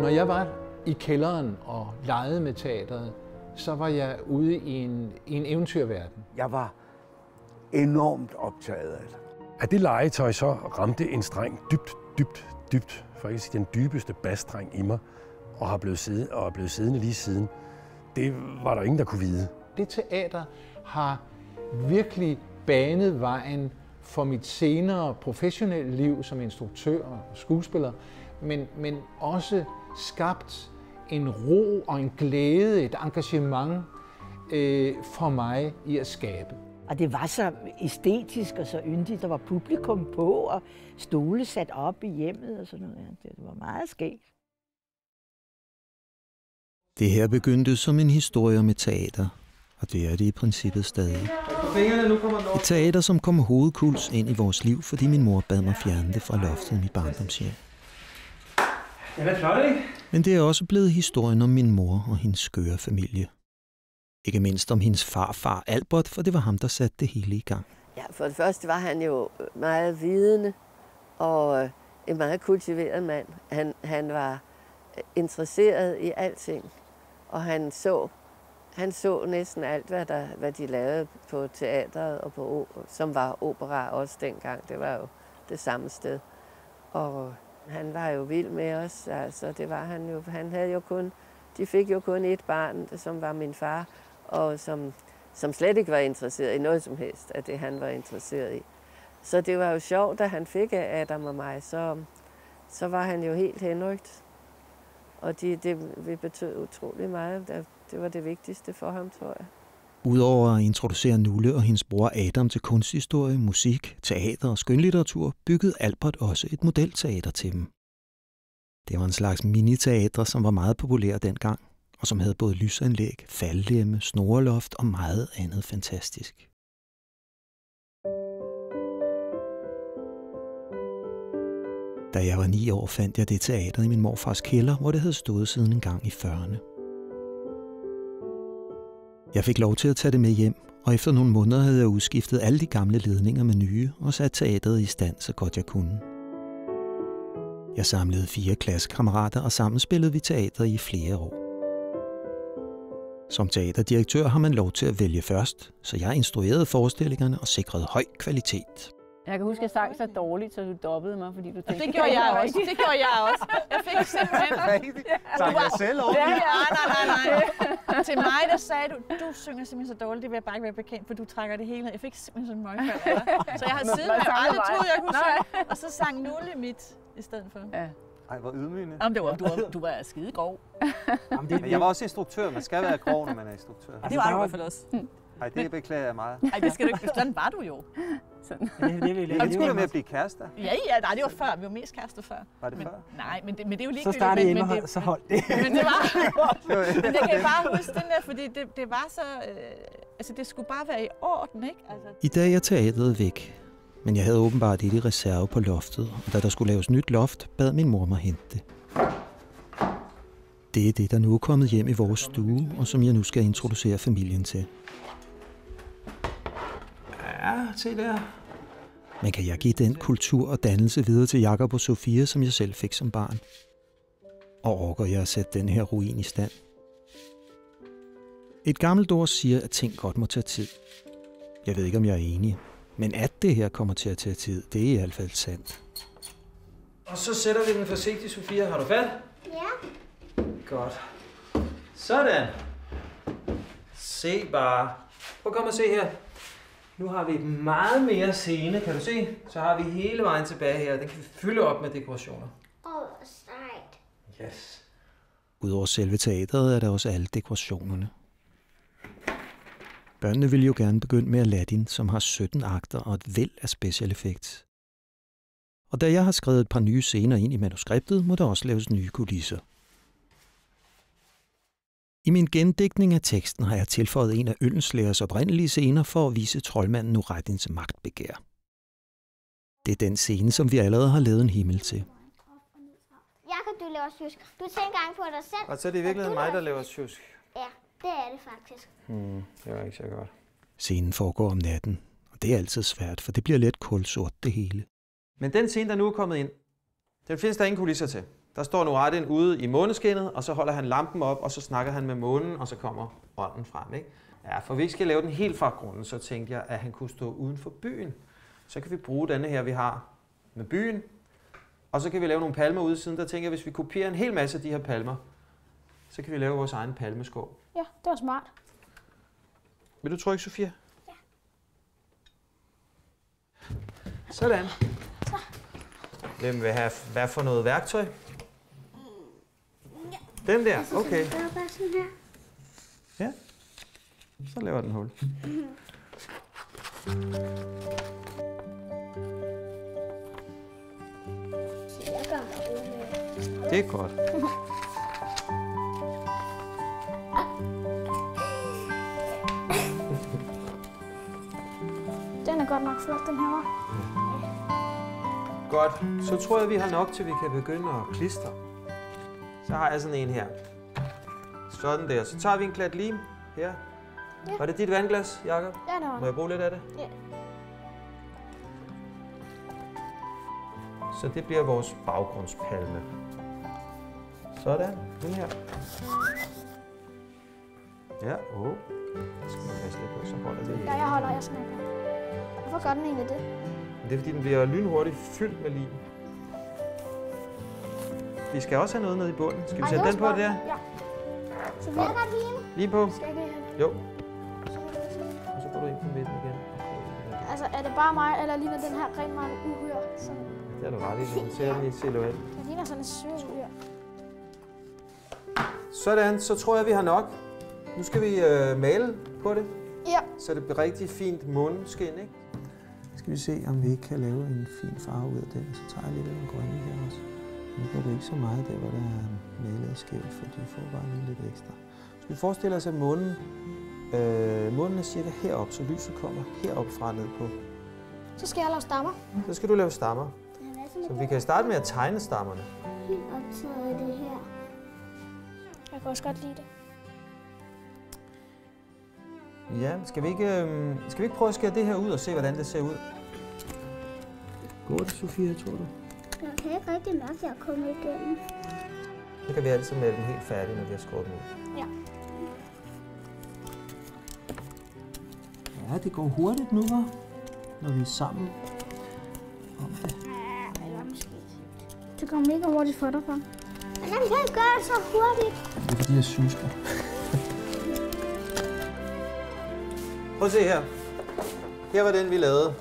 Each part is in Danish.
Når jeg var i kælderen og legede med teateret, så var jeg ude i en eventyrverden. Jeg var enormt optaget af det. At det legetøj så ramte en streng dybt, for ikke at sige den dybeste basstreng i mig, og er blevet siddende lige siden, det var der ingen, der kunne vide. Det teater har virkelig banet vejen for mit senere professionelle liv som instruktør og skuespiller, men også skabt en ro og en glæde, et engagement for mig i at skabe. Og det var så æstetisk og så yndigt. Der var publikum på og stole sat op i hjemmet og sådan noget. Det var meget skægt. Det her begyndte som en historie med teater, og det er det i princippet stadig. Et teater, som kom hovedkuls ind i vores liv, fordi min mor bad mig fjerne det fra loftet i mit barndomshjem. Det er flot, ikke? Men det er også blevet historien om min mor og hendes skøre familie. Ikke mindst om hendes farfar Albert, for det var ham, der satte det hele i gang. Ja, for det første var han jo meget vidende og en meget kultiveret mand. Han var interesseret i alting, og han så næsten alt, hvad de lavede på teateret, og som var opera også dengang. Det var jo det samme sted. Og han var jo vild med os, altså det var han jo. De fik jo kun et barn, som var min far, og som slet ikke var interesseret i noget som helst af det, han var interesseret i. Så det var jo sjovt, da han fik af Adam og mig, så var han jo helt henrygt. Og det betød utrolig meget. Det var det vigtigste for ham, tror jeg. Udover at introducere Nulle og hendes bror Adam til kunsthistorie, musik, teater og skønlitteratur, byggede Albert også et modelteater til dem. Det var en slags miniteater, som var meget populære dengang, og som havde både lysanlæg, faldlemme, snoreloft og meget andet fantastisk. Da jeg var 9 år, fandt jeg det teater i min morfars kælder, hvor det havde stået siden en gang i 40'erne. Jeg fik lov til at tage det med hjem, og efter nogle måneder havde jeg udskiftet alle de gamle ledninger med nye og sat teateret i stand, så godt jeg kunne. Jeg samlede 4 klassekammerater, og sammen spillede vi teater i flere år. Som teaterdirektør har man lov til at vælge først, så jeg instruerede forestillingerne og sikrede høj kvalitet. Jeg kan huske, at jeg sang så dårligt, så du dobbede mig, fordi du tænkte... Det gjorde jeg også. Det gjorde jeg også. Jeg fik simpelthen... Sang jeg selv over? Nej. Til mig, der sagde du synger simpelthen så dårligt, det vil jeg bare ikke være bekendt, for du trækker det hele ned. Jeg fik simpelthen sådan en møgfald. Så jeg har siden aldrig troet, jeg kunne synge. Og så sang Nulle mit i stedet for. Ja. Ej, hvor ydmygende. Jamen, du var skide grov. Men jeg var også instruktør. Man skal være grov, når man er instruktør. Det var du i hvert fald også. Ej, det beklager jeg meget. Ej, det skal du ikke. Sådan var du jo. Det skulle da med at blive kærester. Ja, nej, det var før. Vi var mest kærester før. Var det før? Nej, men det er jo ligegyldigt. Så startede Emma, så holdt det. Men det var... Men jeg kan bare huske den der, fordi det var så... Altså, det skulle bare være i orden, ikke? Altså... I dag er teateret væk, men jeg havde åbenbart et i reserve på loftet, og da der skulle laves nyt loft, bad min mor mig hente det. Det er det, der nu er kommet hjem i vores stue, og som jeg nu skal introducere familien til. Ja, se der. Men kan jeg give den kultur og dannelse videre til Jakob og Sofia, som jeg selv fik som barn? Og orker jeg at sætte den her ruin i stand? Et gammelt ord siger, at ting godt må tage tid. Jeg ved ikke, om jeg er enig, men at det her kommer til at tage tid, det er i hvert fald sandt. Og så sætter vi den forsigtigt, Sofia. Har du fat? Ja. Godt. Sådan. Se bare. Prøv at komme og se her. Nu har vi meget mere scene, kan du se? Så har vi hele vejen tilbage her. Den kan vi fylde op med dekorationer. Sejt. Yes. Udover selve teateret er der også alle dekorationerne. Børnene vil jo gerne begynde med Aladdin, som har 17 akter og et væld af special effects. Og da jeg har skrevet et par nye scener ind i manuskriptet, må der også laves nye kulisser. I min gendigtning af teksten har jeg tilføjet en af Øllenslægers oprindelige scener for at vise troldmanden Nureddins magtbegær. Det er den scene, som vi allerede har lavet en himmel til. Jakob, du laver sjusk. Du tænker engang på dig selv. Og så er det i virkeligheden mig, der laver sjusk. Ja, det er det faktisk. Det var ikke så godt. Scenen foregår om natten, og det er altid svært, for det bliver let kulsort det hele. Men den scene, der nu er kommet ind, den findes der ingen kulisser til. Der står Nureddin ude i måneskinnet, og så holder han lampen op, og så snakker han med månen, og så kommer ånden frem. Ikke? Ja, for vi ikke skal lave den helt fra grunden, så tænkte jeg, at han kunne stå uden for byen. Så kan vi bruge denne her, vi har med byen, og så kan vi lave nogle palmer ude i siden. Der tænker jeg, hvis vi kopierer en hel masse af de her palmer, så kan vi lave vores egen palmeskov. Ja, det var smart. Vil du trykke, Sofia? Ja. Sådan. Så. Hvem vil have hvad for noget værktøj? Ja. Den der? Okay. Så bare sådan her. Ja. Så laver den hul. Det er godt. Den er godt nok flot, den her. Godt. Så tror jeg, vi har nok til, vi kan begynde at klistre. Så har jeg sådan en her. Sådan der. Så tager vi en klat lim her. Ja. Var det dit vandglas, Jakob? Ja, det var. Må jeg bruge lidt af det? Ja. Så det bliver vores baggrundspalme. Sådan. Den her. Ja, det skal man passe lidt på, så holder det. Ja, jeg holder, jeg snakker. Hvorfor gør den egentlig det? Det er fordi, den bliver lynhurtigt fyldt med lim. Vi skal også have noget nede i bunden. Skal vi sætte den på der? Ja. Så vi har lim. Lige på? Skal jeg ikke have? Jo. Og så går du ind på midten igen. Altså, er det bare mig, eller ligner den her rent meget uhyr? Det er du ret i, den ser den i silhuet. Det ligner sådan en sød uhyr. Sådan, så tror jeg, vi har nok. Nu skal vi male på det. Ja. Så det bliver rigtig fint måneskin, ikke? Skal vi se, om vi ikke kan lave en fin farve ud af den. Så tager jeg lidt af den grønne her også. Nu går det ikke så meget der, hvor der er malet skævt, for de får bare lige lidt ekstra. Så vi forestiller os, at månen er cirka herop, så lyset kommer herop fra ned på. Så skal jeg lave stammer. Så skal du lave stammer. Så vi kan starte med at tegne stammerne. Helt optaget af det her. Jeg kan også godt lide det. Ja, skal vi ikke prøve at skære det her ud og se, hvordan det ser ud? Går det, Sofia, tror du? Jeg kan ikke rigtig mærke, at jeg er kommet igennem. Så kan vi altid male den helt færdig, når vi har skåret den ud. Ja. Ja, det går hurtigt nu, hva'? Når vi er sammen om det. Ja, måske. Det går mega hurtigt for dig, far. Men jeg kan ikke gøre det så hurtigt. Det er fordi, jeg sysker. Prøv at se her. Her var den, vi lavede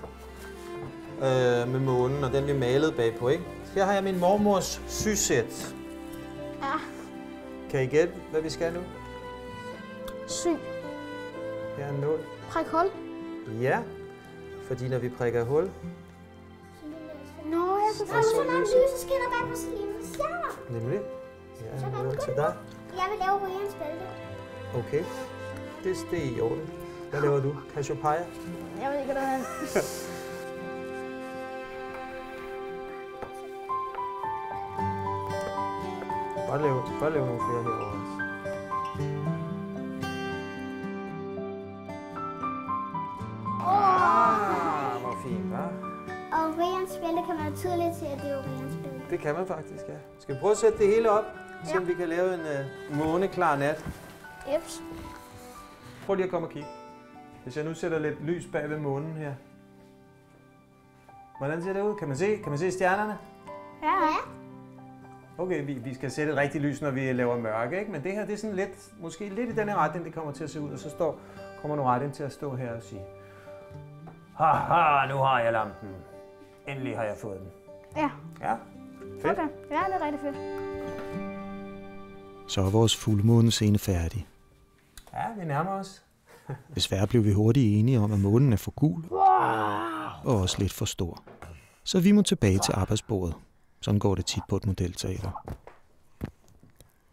med månen, og den vi malede bagpå, ikke? Her har jeg min mormors sysæt. Ja. Kan I gætte, hvad vi skal nu? Sy. Her er en nål. Prik hul. Ja, fordi når vi prikker hul... Nå, jeg skal få så mange lyseskinner bag på slimet. Ja. Nemlig. Ja, en nål til dig. Jeg vil lave Rians bælte. Okay. Det er i orden. Hvad laver du? Cassiopeia? Jeg ved ikke, hvad det er. Godt lave nogle flere herovre også. Hvor fint, hva'? Og Rians bælte kan man tydeligt se, at det er Rians bælte. Det kan man faktisk, ja. Skal vi prøve at sætte det hele op, så vi kan lave en måneklar nat? Jeps. Prøv lige at komme og kigge. Hvis jeg nu sætter lidt lys bag ved månen her. Hvordan ser det ud? Kan man se stjernerne? Ja. Okay, vi skal sætte et rigtigt lys, når vi laver mørke, ikke? Men det her, det er sådan lidt, måske lidt i den her retning, det kommer til at se ud. Og så kommer Nureddin til at stå her og sige, haha, nu har jeg lampen. Endelig har jeg fået den. Ja. Ja, fedt. Okay, ja, det er rigtig fedt. Så er vores fuldmånescene færdig. Ja, vi nærmer os. Desværre blev vi hurtigt enige om, at månen er for gul og også lidt for stor. Så vi må tilbage til arbejdsbordet. Sådan går det tit på et modelteater.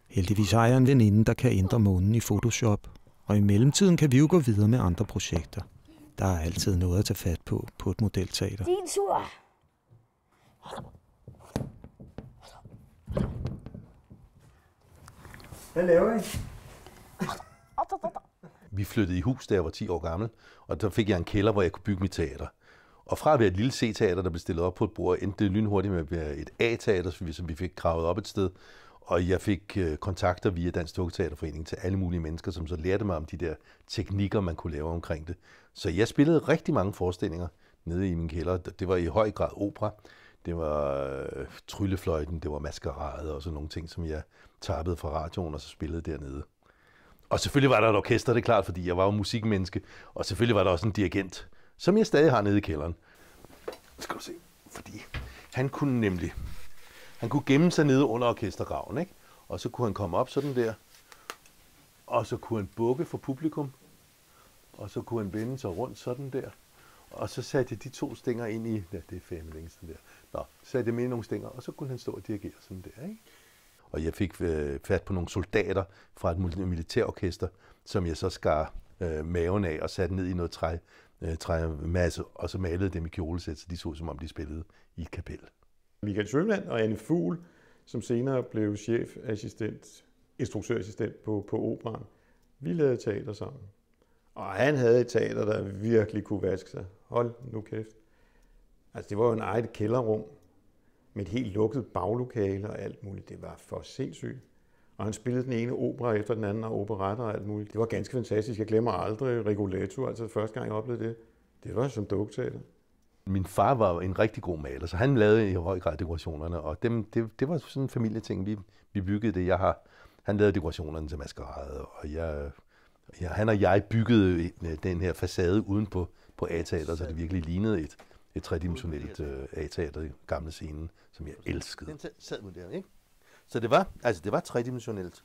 Heldigvis har jeg en veninde, der kan ændre månen i Photoshop, og i mellemtiden kan vi jo gå videre med andre projekter. Der er altid noget at tage fat på et modelteater. Din tur. Hvad laver I? Vi flyttede i hus, da jeg var 10 år gammel, og der fik jeg en kælder, hvor jeg kunne bygge mit teater. Og fra at være et lille C-teater, der blev stillet op på et bord, endte det lynhurtigt med at være et A-teater, som vi fik gravet op et sted. Og jeg fik kontakter via Dansk Dukketeaterforening til alle mulige mennesker, som så lærte mig om de der teknikker, man kunne lave omkring det. Så jeg spillede rigtig mange forestillinger nede i min kælder. Det var i høj grad opera. Det var tryllefløjten, det var maskerade og sådan nogle ting, som jeg tappede fra radioen og så spillede dernede. Og selvfølgelig var der et orkester, det er klart, fordi jeg var jo musikmenneske. Og selvfølgelig var der også en dirigent, som jeg stadig har nede i kælderen. Skal du se, fordi han kunne gemme sig nede under orkestergraven, ikke? Og så kunne han komme op sådan der, og så kunne han bukke for publikum, og så kunne han vende sig rundt sådan der, og så satte jeg de 2 stænger ind i, ja, det er fandme længe sådan der, satte jeg med i nogle stænger, og så kunne han stå og dirigere sådan der, ikke? Og jeg fik fat på nogle soldater fra et militærorkester, som jeg så skar maven af og satte ned i noget træmasse, og så malede dem i kjolesæt, så de så som om de spillede i et kapel. Michael Schønland og Anne Fugl, som senere blev instruktørassistent på Operaen. Vi lavede teater sammen. Og han havde et teater, der virkelig kunne vaske sig. Hold nu kæft. Altså, det var jo en eget kælderrum med et helt lukket baglokale og alt muligt. Det var for sindssygt. Og han spillede den ene opera efter den anden, og operetter og alt muligt. Det var ganske fantastisk. Jeg glemmer aldrig Rigoletto, altså første gang jeg oplevede det. Det var som dukketeater. Min far var en rigtig god maler, så han lavede i høj grad dekorationerne, og det var sådan en familieting, vi byggede det. Han lavede dekorationerne til maskerade, og han og jeg byggede den her facade uden på A-teater, så det virkelig lignede et tredimensionelt A-teater, i gamle scenen, som jeg elskede. Den sad nu der, ikke? Så det var tredimensionelt.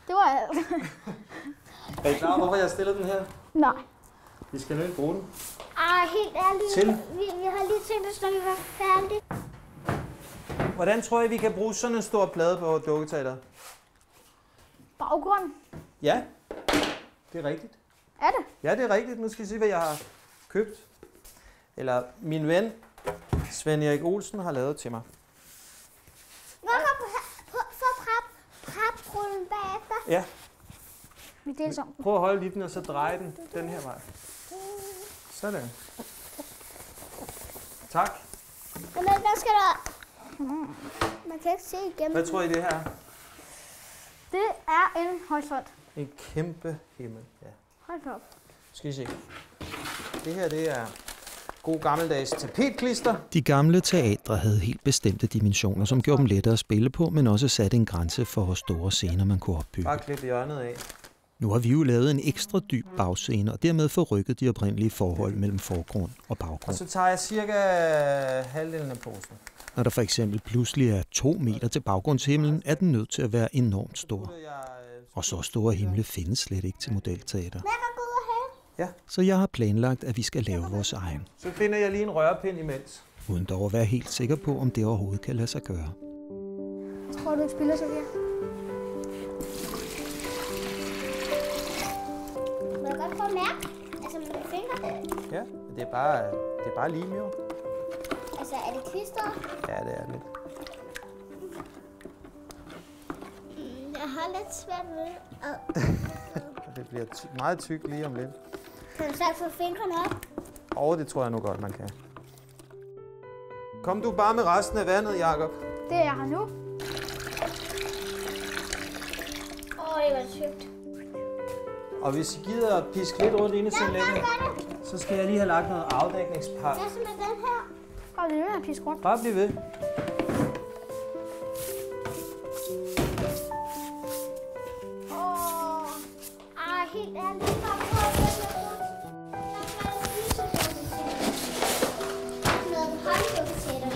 Det var alt. Er I klar, hvorfor jeg har stillet den her? Nej. Vi skal nu ikke bruge den. Helt ærligt. Vi har lige tænkt os, når vi var færdige. Hvordan tror I, vi kan bruge sådan en stor plade på dukketeateret? Baggrund. Ja, det er rigtigt. Er det? Ja, det er rigtigt. Nu skal I se, hvad jeg har købt. Eller min ven, Svend Erik Olsen, har lavet til mig. Nå, for paprullen bagefter. Ja. Vi deler sammen. Prøv at holde i den, og så dreje den her vej. Sådan. Tak. Men hvad skal der? Man kan ikke se igennem. Hvad tror I, det her er? Det er en horisont. En kæmpe himmel, ja. Hold op. Skal I se. Det her, det er god gammeldags tapetklister. De gamle teatre havde helt bestemte dimensioner, som gjorde dem lettere at spille på, men også satte en grænse for, hvor store scener man kunne opbygge. Bare klip hjørnet af. Nu har vi jo lavet en ekstra dyb bagscene, og dermed forrykket de oprindelige forhold mellem forgrund og baggrund. Og så tager jeg cirka halvdelen af posen. Når der for eksempel pludselig er 2 meter til baggrundshimlen, er den nødt til at være enormt stor. Og så store himle findes slet ikke til modelteater. Ja. Så jeg har planlagt, at vi skal lave vores egen. Så finder jeg lige en rørpind imens. Uden dog at være helt sikker på, om det overhovedet kan lade sig gøre. Tror du ikke spiller, Sofia? Må jeg godt prøve at mærke? Altså med mine fingre? Ja, det er bare lim jo. Altså er det klistret? Ja, det er lidt. Jeg har lidt svært ved det. Det bliver meget tykt lige om lidt. Kan du så få fingrene op? Det tror jeg nu godt, man kan. Kom du bare med resten af vandet, Jakob. Det er jeg her nu. Det var tykt. Og hvis I gider at piske lidt rundt inde i toilettet, så skal jeg lige have lagt noget afdækningspap. Hvad så med den her? Bare blive ved at piske rundt. Bare bliv ved. Helt ærligt.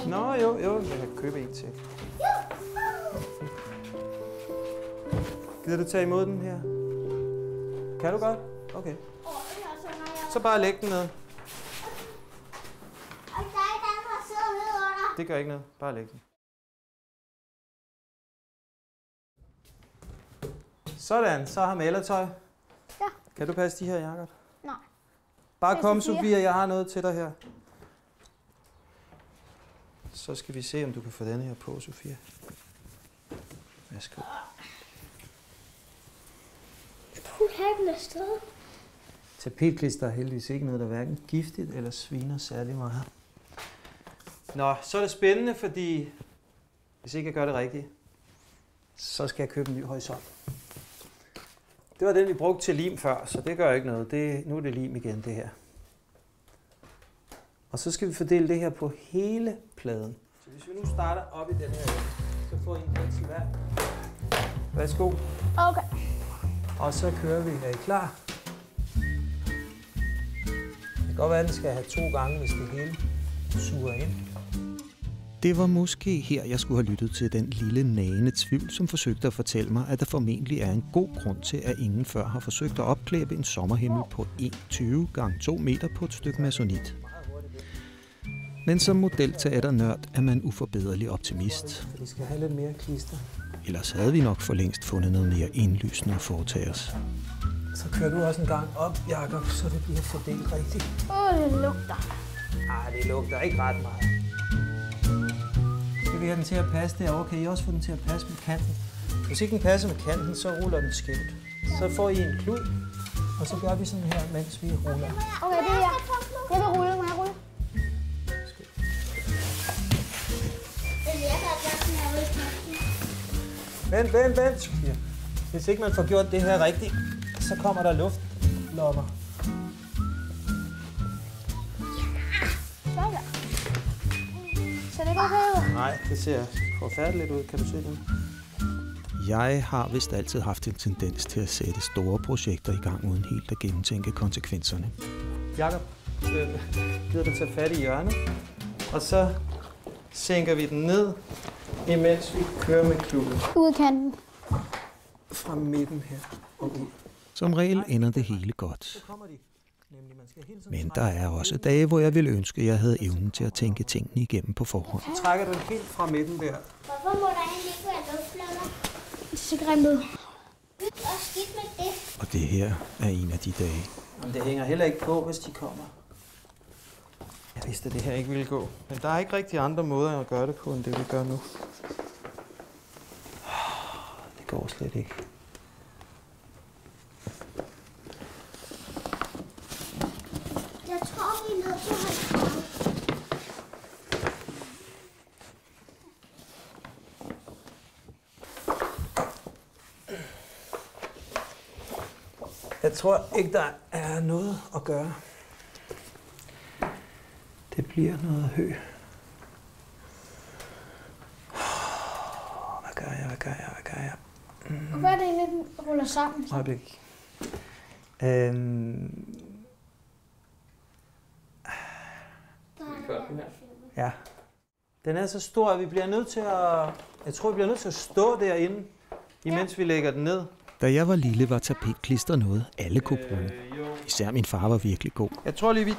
Nå, jo, jeg kan købe en til. Gider du tage imod den her? Kan du godt? Okay. Så bare læg den ned. Det gør ikke noget. Bare læg den. Sådan, så har malertøj. Ja. Kan du passe de her, Jakob? Nej. Bare kom, Sofia, jeg har noget til dig her. Så skal vi se, om du kan få denne her på, Sofia. Værsgo. skulle have den afsted. Tapetklister er heldigvis ikke noget, der hverken giftigt eller sviner særlig meget. Nå, så er det spændende, fordi hvis ikke jeg gør det rigtigt, så skal jeg købe en ny horisont. Det var den, vi brugte til lim før, så det gør ikke noget. Nu er det lim igen, det her. Og så skal vi fordele det her på hele pladen. Så hvis vi nu starter op i den her, så får I en pensel hver. Værsgo. Okay. Og så kører vi. Er I klar? Det kan godt være, at den skal have 2 gange, hvis det hele suger ind. Det var måske her, jeg skulle have lyttet til den lille nagende tvivl, som forsøgte at fortælle mig, at der formentlig er en god grund til, at ingen før har forsøgt at opklæbe en sommerhimmel på 1,20 x 2 meter på et stykke masonit. Men som modelteaternørd er man uforbederlig optimist. Vi skal have lidt mere klister. Ellers havde vi nok for længst fundet noget mere indlysende at foretage os. Så kører du også en gang op, Jakob, så det bliver fordelt rigtigt. Det lugter. Det lugter ikke ret meget. Skal vi have den til at passe derovre? Kan I også få den til at passe med kanten? Hvis ikke den passer med kanten, så ruller den skævt. Så får I en klud, og så gør vi sådan her, mens vi ruller. Okay, det er jeg. Jeg vil rulle. Må jeg rulle? Vent, Sofia. Hvis ikke man får gjort det her rigtigt, så kommer der luftlommer. Sådan. Så det går okay ud? Nej, det ser forfærdeligt ud. Kan du se det? Jeg har vist altid haft en tendens til at sætte store projekter i gang uden helt at gennemtænke konsekvenserne. Jakob, gider du tage fat i hjørnet, og så sænker vi den ned, imens vi kører med kluden. Ud kanten. Fra midten her og ud. Som regel ender det hele godt. Men der er også dage, hvor jeg ville ønske, at jeg havde evnen til at tænke tingene igennem på forhånd. Så trækker du helt fra midten der. Hvorfor må der egentlig ikke være luftflader? Det ser grimt ud. Og skidt med det. Og det her er en af de dage. Men det hænger heller ikke på, hvis de kommer. Jeg vidste, at det her ikke ville gå. Men der er ikke rigtig andre måder at gøre det på, end det vi gør nu. Det går slet ikke. Jeg tror, vi er nødt til at holde. Jeg tror ikke, der er noget at gøre. Det bliver noget hø. Hvad gør jeg? Hvad er det egentlig, den ruller sammen? Øjeblik. Ja. Den er så stor, at vi bliver nødt til at... Jeg tror, vi bliver nødt til at stå derinde, imens vi lægger den ned. Da jeg var lille, var tapetklister noget, alle kunne bruge. Især min far var virkelig god. Jeg tror lige,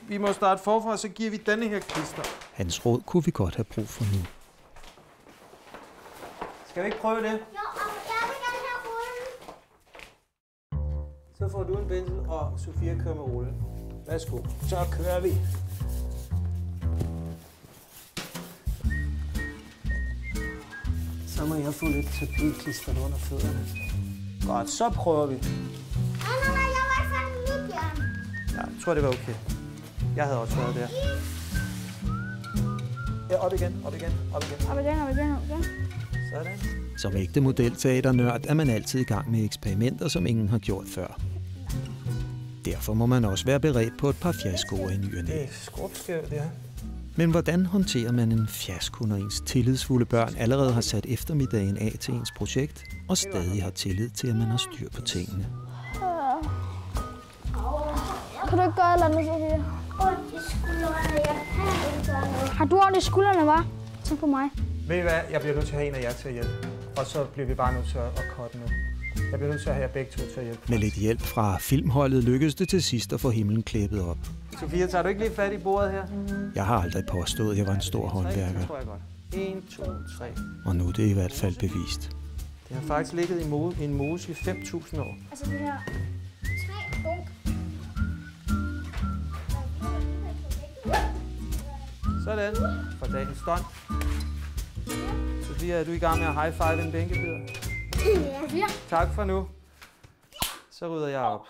vi må starte forfra, så giver vi denne her klister. Hans råd kunne vi godt have brug for nu. Skal vi ikke prøve det? Jo, jeg vil gerne have rullen. Så får du en pensel, og Sofia kører med rullen. Værsgo. Så kører vi. Så må jeg få lidt tapetklister under fødderne. Godt, så prøver vi. Nej, jeg var sådan mit hjørne. Ja, jeg tror, det var okay. Jeg havde også været der. Ja, op igen. Sådan. Som ægte modelteaternørd er man altid i gang med eksperimenter, som ingen har gjort før. Derfor må man også være beredt på et par fiaskoer i ny og næ. Det er skrubskævt, det her. Men hvordan håndterer man en fiasko, når ens tillidsfulde børn allerede har sat eftermiddagen af til ens projekt, og stadig har tillid til, at man har styr på tingene? Kan du ikke gøre et eller andet, Sofia? Ondt i skuldrene, jeg kan ikke gøre noget. Har du ondt i skuldrene, hva'? Så på mig. Ved I hvad? Jeg bliver nødt til at have en af jer til at hjælpe. Og så bliver vi bare nødt til at cutte nu. Jeg bliver nødt til at have jer begge to til at hjælpe. Med lidt hjælp fra filmholdet lykkedes det til sidst at få himlen klippet op. Sofia, tager du ikke lige fat i bordet her? Jeg har aldrig påstået, at jeg var en stor håndværker. Det tror jeg godt. 1, 2, 3. Og nu er det i hvert fald bevist. Det har faktisk ligget i en mose i 5.000 år. Altså det her 3 bunk. Sådan. For dagens stund. Sofia, er du i gang med at high-five en bænkebider? Ja. Tak for nu. Så rydder jeg op.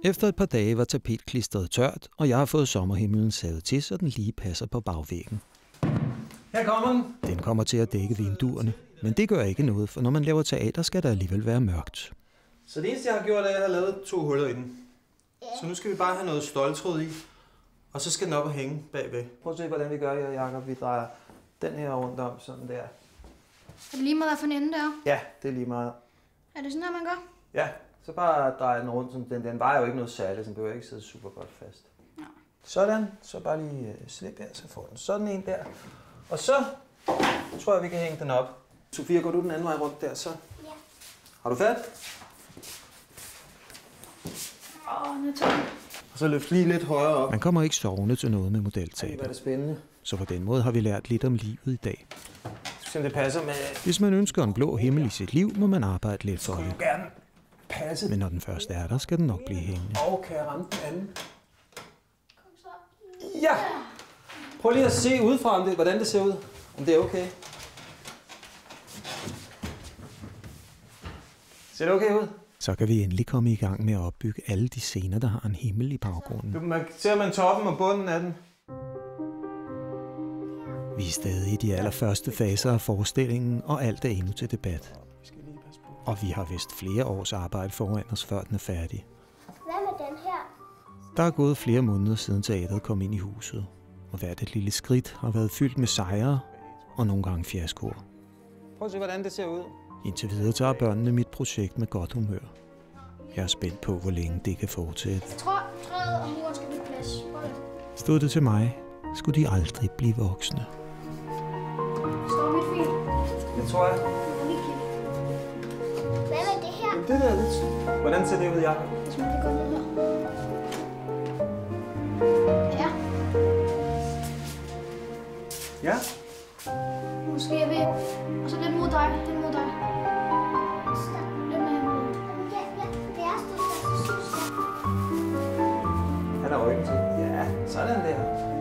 Efter et par dage var tapetklistret tørt, og jeg har fået sommerhimlen savet til, så den lige passer på bagvæggen. Her kommer den. Den kommer til at dække vinduerne, men det gør ikke noget, for når man laver teater, skal der alligevel være mørkt. Så det eneste, jeg har gjort, er, at jeg har lavet 2 huller i den. Så nu skal vi bare have noget ståltråd i, og så skal den op og hænge bagved. Prøv at se, hvordan vi gør her, Jacob. Vi drejer den her rundt om, sådan der. Er det lige meget, hvad for en ende der? Ja, det er lige meget. Er det sådan her, man gør? Ja, så bare dreje den rundt. Den vejer jo ikke noget særligt, så den behøver ikke sidde super godt fast. Ja. Sådan, så bare lige slip her, så får den sådan en der. Og så tror jeg, vi kan hænge den op. Sofia, går du den anden vej rundt der, så? Ja. Har du fat? Nu tager jeg. Og så løft lige lidt højere op. Man kommer ikke sovende til noget med Ej, modelteater. hvor er det spændende. Så på den måde har vi lært lidt om livet i dag. Så det passer med... Hvis man ønsker en blå himmel i sit liv, må man arbejde lidt for det. Gerne passe. Men når den først er der, skal den nok blive hængende. Og kan jeg ramme den anden? Ja! Prøv lige at se udefra, hvordan det ser ud. Om det er okay. Ser det okay ud? Så kan vi endelig komme i gang med at opbygge alle de scener, der har en himmel i baggrunden. Ser man toppen og bunden af den? Vi er stadig i de allerførste faser af forestillingen, og alt er endnu til debat. Og vi har vist flere års arbejde foran os, før den er færdig. Hvad med den her? Der er gået flere måneder siden teateret kom ind i huset, og hvert et lille skridt har været fyldt med sejre og nogle gange fiaskoer. Prøv at se, hvordan det ser ud. Indtil videre tager børnene mit projekt med godt humør. Jeg er spændt på, hvor længe det kan fortsætte. Jeg tror, træet og muren skal blive plads. Stod det til mig, skulle de aldrig blive voksne. Står mit fint? Det tror jeg. Hvad med det her? Det der er lidt... Hvordan ser det ud, Jacob? Hvis man vil gå ned her. Ja. Ja? Måske er vi... Og så lidt mod dig. Lidt mod dig. Lidt mere mod. Ja, det er stort, jeg synes. Han har ryggen til. Ja, sådan der.